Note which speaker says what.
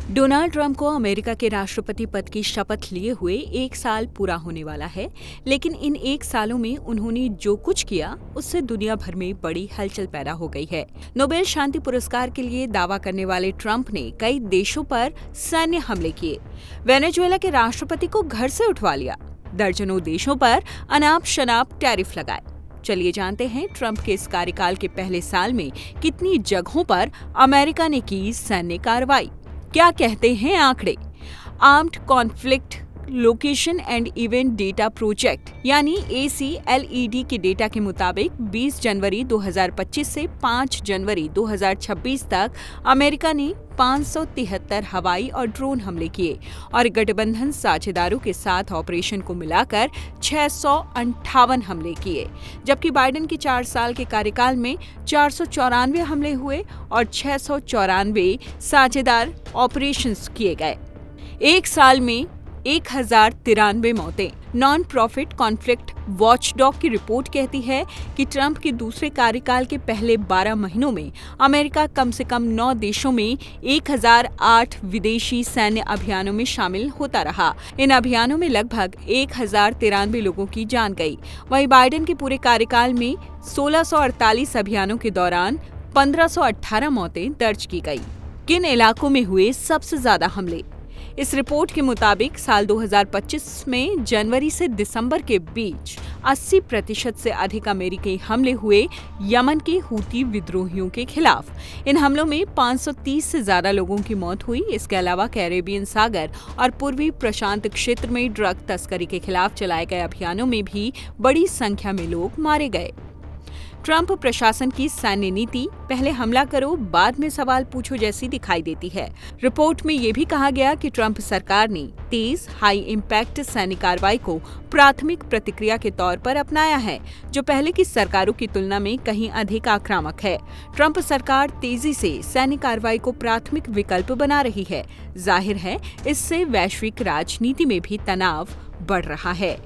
Speaker 1: Donald Trump को America के राष्ट्रपति पद की शपथ लिए हुए 1 साल पूरा होने वाला है, लेकिन इन 1 सालों में उन्होंने जो कुछ किया उससे दुनिया भर में बड़ी हलचल पैदा हो गई है। नोबेल शांति पुरस्कार के लिए दावा करने वाले ट्रंप ने कई देशों पर सैन्य हमले किए, वेनेजुएला के राष्ट्रपति को घर से उठवा लिया, दर्जनों देशों पर अनाप शनाप टैरिफ लगाए। चलिए जानते हैं ट्रंप के इस कार्यकाल के पहले साल में कितनी जगहों पर अमेरिका ने की सैन्य कार्रवाई। क्या कहते हैं आंकड़े? Armed conflict location and event data project यानी ACLED के डेटा के मुताबिक 20 जनवरी 2025 से 5 जनवरी 2026 तक अमेरिका ने 573 हवाई और ड्रोन हमले किए और गठबंधन साझेदारों के साथ ऑपरेशन को मिलाकर 658 हमले किए, जबकि बाइडेन के 4 साल के कार्यकाल में 494 हमले हुए और 694 साझेदार ऑपरेशंस किए गए। 1 साल में 1093 मौतें। नॉन प्रॉफिट कॉन्फ्लिक्ट वॉचडॉग की रिपोर्ट कहती है कि ट्रंप के दूसरे कार्यकाल के पहले 12 महीनों में अमेरिका कम से कम 9 देशों में 1008 विदेशी सैन्य अभियानों में शामिल होता रहा। इन अभियानों में लगभग 1093 लोगों की जान गई। वहीं बाइडेन के पूरे कार्यकाल में 1648 अभियानों के दौरान 1518 मौतें दर्ज की गई। किन इलाकों में हुए सबसे ज्यादा हमले? इस रिपोर्ट के मुताबिक साल 2025 में जनवरी से दिसंबर के बीच 80% से अधिक अमेरिकी हमले हुए यमन के हूती विद्रोहियों के खिलाफ। इन हमलों में 530 से ज्यादा लोगों की मौत हुई। इसके अलावा कैरेबियन सागर और पूर्वी प्रशांत क्षेत्र में ड्रग तस्करी के खिलाफ चलाए गए अभियानों में भी बड़ी संख्या में लोग मारे गए। ट्रंप प्रशासन की सैन्य नीति पहले हमला करो बाद में सवाल पूछो जैसी दिखाई देती है। रिपोर्ट में ये भी कहा गया कि ट्रंप सरकार ने तेज हाई इम्पैक्ट सैन्य कार्रवाई को प्राथमिक प्रतिक्रिया के तौर पर अपनाया है, जो पहले की सरकारों की तुलना में कहीं अधिक आक्रामक है। ट्रंप सरकार तेजी से सैन्य कार्रवाई को प्राथमिक विकल्प बना रही है। जाहिर है, इससे वैश्विक राजनीति में भी तनाव बढ़ रहा है।